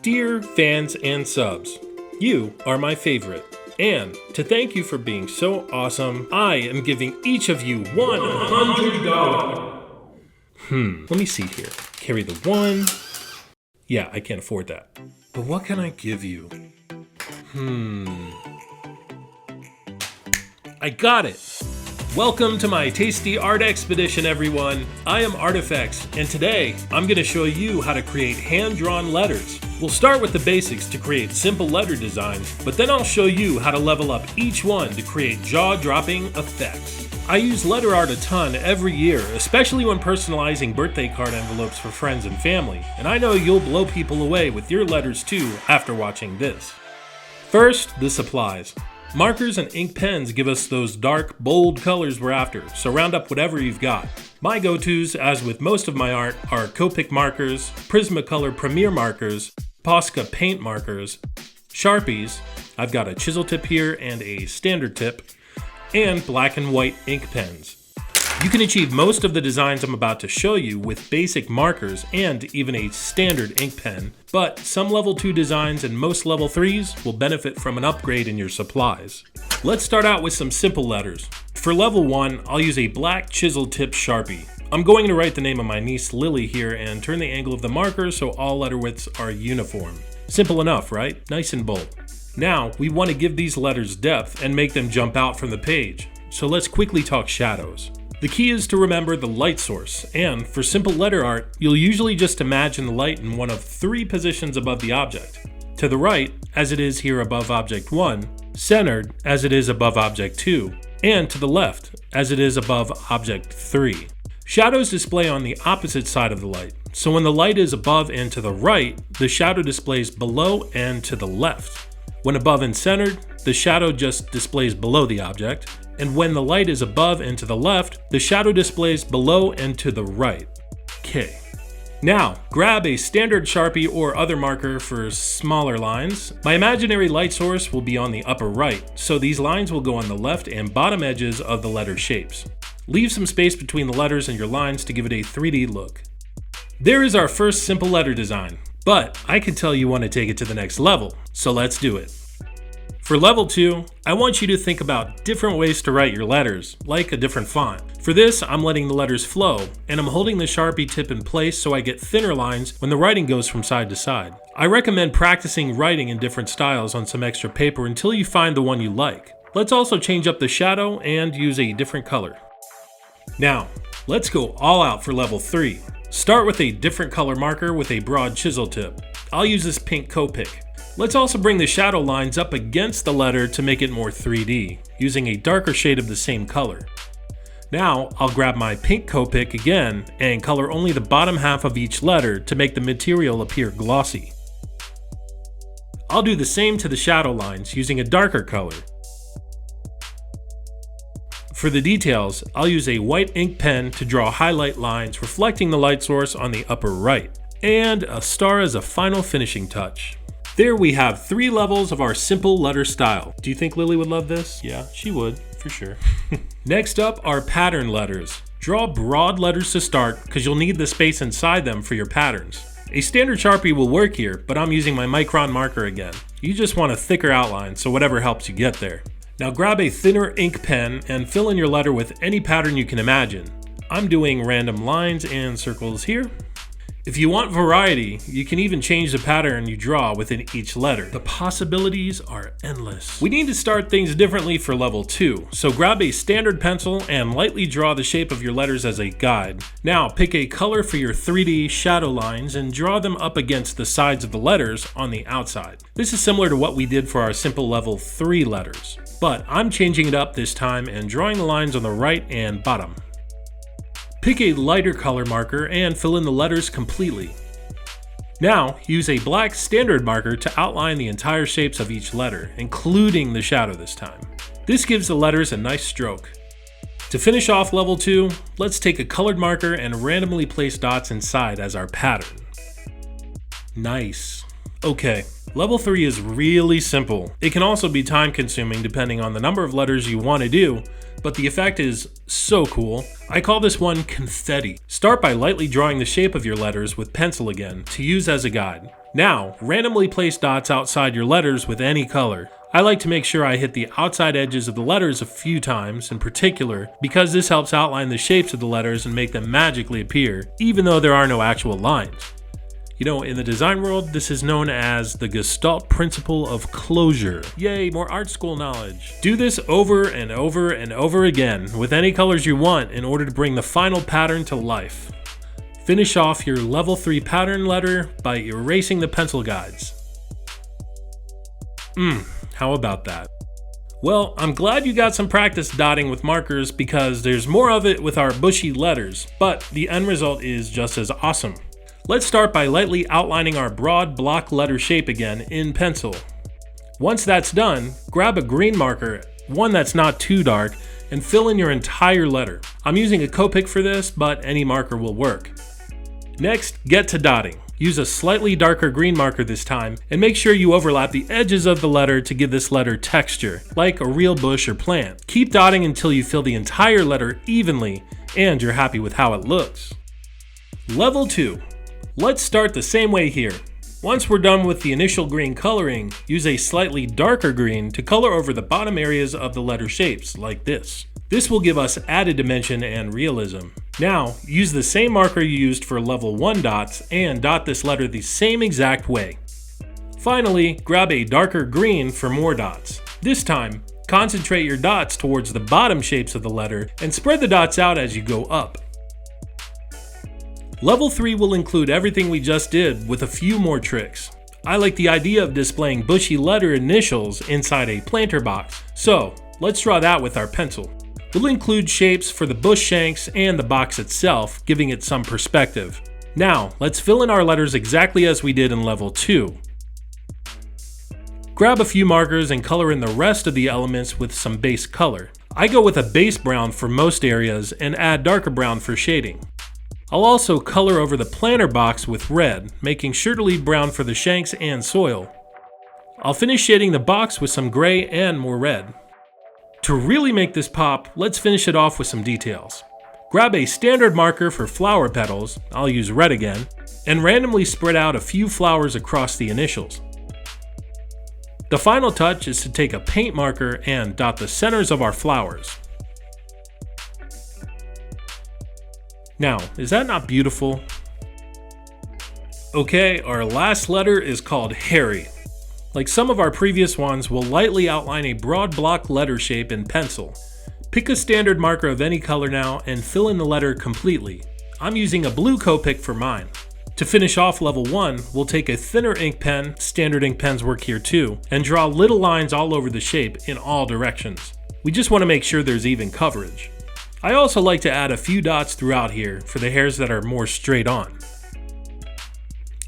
Dear fans and subs, you are my favorite. And to thank you for being so awesome, I am giving each of you $100. Let me see here. Carry the 1. Yeah, I can't afford that. But what can I give you? I got it! Welcome to my tasty art expedition, everyone. I am Artifacts, and today I'm going to show you how to create hand-drawn letters. We'll start with the basics to create simple letter designs, but then I'll show you how to level up each one to create jaw-dropping effects. I use letter art a ton every year, especially when personalizing birthday card envelopes for friends and family, and I know you'll blow people away with your letters too after watching this. First, the supplies. Markers and ink pens give us those dark, bold colors we're after, so round up whatever you've got. My go-tos, as with most of my art, are Copic markers, Prismacolor Premier markers, Posca Paint markers, Sharpies, I've got a chisel tip here and a standard tip, and black and white ink pens. You can achieve most of the designs I'm about to show you with basic markers and even a standard ink pen, but some level 2 designs and most level 3s will benefit from an upgrade in your supplies. Let's start out with some simple letters. For level 1, I'll use a black chisel tip Sharpie. I'm going to write the name of my niece Lily here and turn the angle of the marker so all letter widths are uniform. Simple enough, right? Nice and bold. Now, we want to give these letters depth and make them jump out from the page. So let's quickly talk shadows. The key is to remember the light source, and for simple letter art, you'll usually just imagine the light in one of 3 positions above the object. To the right, as it is here above object 1, centered, as it is above object 2, and to the left, as it is above object 3. Shadows display on the opposite side of the light, so when the light is above and to the right, the shadow displays below and to the left. When above and centered, the shadow just displays below the object, and when the light is above and to the left, the shadow displays below and to the right. Okay. Now, grab a standard Sharpie or other marker for smaller lines. My imaginary light source will be on the upper right, so these lines will go on the left and bottom edges of the letter shapes. Leave some space between the letters and your lines to give it a 3D look. There is our first simple letter design, but I can tell you want to take it to the next level, so let's do it. For level 2, I want you to think about different ways to write your letters, like a different font. For this, I'm letting the letters flow, and I'm holding the Sharpie tip in place so I get thinner lines when the writing goes from side to side. I recommend practicing writing in different styles on some extra paper until you find the one you like. Let's also change up the shadow and use a different color. Now, let's go all out for level 3. Start with a different color marker with a broad chisel tip. I'll use this pink Copic. Let's also bring the shadow lines up against the letter to make it more 3D, using a darker shade of the same color. Now, I'll grab my pink Copic again and color only the bottom half of each letter to make the material appear glossy. I'll do the same to the shadow lines using a darker color. For the details, I'll use a white ink pen to draw highlight lines reflecting the light source on the upper right, and a star as a final finishing touch. There we have 3 levels of our simple letter style. Do you think Lily would love this? Yeah, she would, for sure. Next up are pattern letters. Draw broad letters to start because you'll need the space inside them for your patterns. A standard Sharpie will work here, but I'm using my Micron marker again. You just want a thicker outline, so whatever helps you get there. Now grab a thinner ink pen and fill in your letter with any pattern you can imagine. I'm doing random lines and circles here. If you want variety, you can even change the pattern you draw within each letter. The possibilities are endless. We need to start things differently for level 2, so grab a standard pencil and lightly draw the shape of your letters as a guide. Now pick a color for your 3D shadow lines and draw them up against the sides of the letters on the outside. This is similar to what we did for our simple level 3 letters, but I'm changing it up this time and drawing the lines on the right and bottom. Pick a lighter color marker and fill in the letters completely. Now, use a black standard marker to outline the entire shapes of each letter, including the shadow this time. This gives the letters a nice stroke. To finish off level 2, let's take a colored marker and randomly place dots inside as our pattern. Nice. Okay, level 3 is really simple. It can also be time consuming depending on the number of letters you want to do, but the effect is so cool. I call this one confetti. Start by lightly drawing the shape of your letters with pencil again to use as a guide. Now, randomly place dots outside your letters with any color. I like to make sure I hit the outside edges of the letters a few times in particular because this helps outline the shapes of the letters and make them magically appear, even though there are no actual lines. You know, in the design world, this is known as the Gestalt principle of closure. Yay, more art school knowledge. Do this over and over and over again with any colors you want in order to bring the final pattern to life. Finish off your level 3 pattern letter by erasing the pencil guides. How about that? Well, I'm glad you got some practice dotting with markers because there's more of it with our bushy letters, but the end result is just as awesome. Let's start by lightly outlining our broad block letter shape again in pencil. Once that's done, grab a green marker, one that's not too dark, and fill in your entire letter. I'm using a Copic for this, but any marker will work. Next, get to dotting. Use a slightly darker green marker this time, and make sure you overlap the edges of the letter to give this letter texture, like a real bush or plant. Keep dotting until you fill the entire letter evenly, and you're happy with how it looks. Level 2. Let's start the same way here. Once we're done with the initial green coloring, use a slightly darker green to color over the bottom areas of the letter shapes, like this. This will give us added dimension and realism. Now, use the same marker you used for level 1 dots and dot this letter the same exact way. Finally, grab a darker green for more dots. This time, concentrate your dots towards the bottom shapes of the letter and spread the dots out as you go up. Level 3 will include everything we just did with a few more tricks. I like the idea of displaying bushy letter initials inside a planter box, so let's draw that with our pencil. We'll include shapes for the bush shanks and the box itself, giving it some perspective. Now, let's fill in our letters exactly as we did in level 2. Grab a few markers and color in the rest of the elements with some base color. I go with a base brown for most areas and add darker brown for shading. I'll also color over the planter box with red, making sure to leave brown for the shanks and soil. I'll finish shading the box with some gray and more red. To really make this pop, let's finish it off with some details. Grab a standard marker for flower petals, I'll use red again, and randomly spread out a few flowers across the initials. The final touch is to take a paint marker and dot the centers of our flowers. Now, is that not beautiful? Okay, our last letter is called Harry. Like some of our previous ones, we'll lightly outline a broad block letter shape in pencil. Pick a standard marker of any color now and fill in the letter completely. I'm using a blue Copic for mine. To finish off level 1, we'll take a thinner ink pen, standard ink pens work here too, and draw little lines all over the shape in all directions. We just want to make sure there's even coverage. I also like to add a few dots throughout here for the hairs that are more straight on.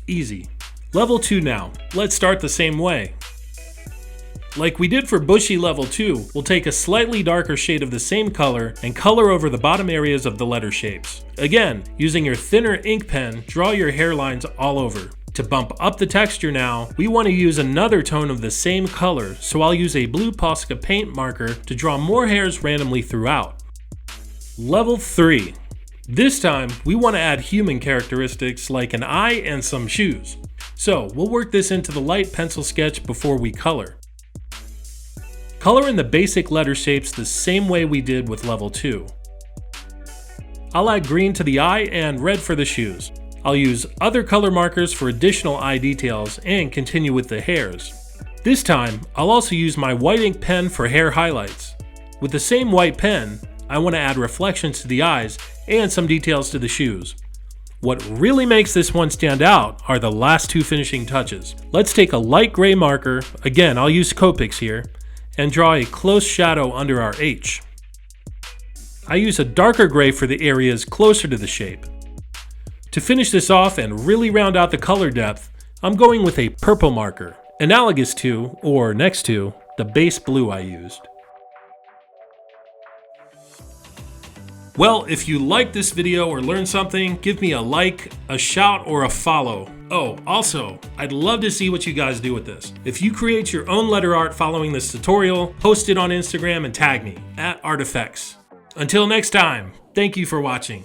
Easy. Level 2 now. Let's start the same way. Like we did for Bushy level 2, we'll take a slightly darker shade of the same color and color over the bottom areas of the letter shapes. Again, using your thinner ink pen, draw your hairlines all over. To bump up the texture now, we want to use another tone of the same color, so I'll use a blue Posca Paint marker to draw more hairs randomly throughout. Level 3. This time, we want to add human characteristics like an eye and some shoes. So, we'll work this into the light pencil sketch before we color. Color in the basic letter shapes the same way we did with level 2. I'll add green to the eye and red for the shoes. I'll use other color markers for additional eye details and continue with the hairs. This time, I'll also use my white ink pen for hair highlights. With the same white pen, I want to add reflections to the eyes and some details to the shoes. What really makes this one stand out are the last two finishing touches. Let's take a light gray marker, again I'll use Copics here, and draw a close shadow under our H. I use a darker gray for the areas closer to the shape. To finish this off and really round out the color depth, I'm going with a purple marker, analogous to, or next to, the base blue I used. Well, if you liked this video or learned something, give me a like, a shout, or a follow. Oh, also, I'd love to see what you guys do with this. If you create your own letter art following this tutorial, post it on Instagram and tag me, @artifacts. Until next time, thank you for watching.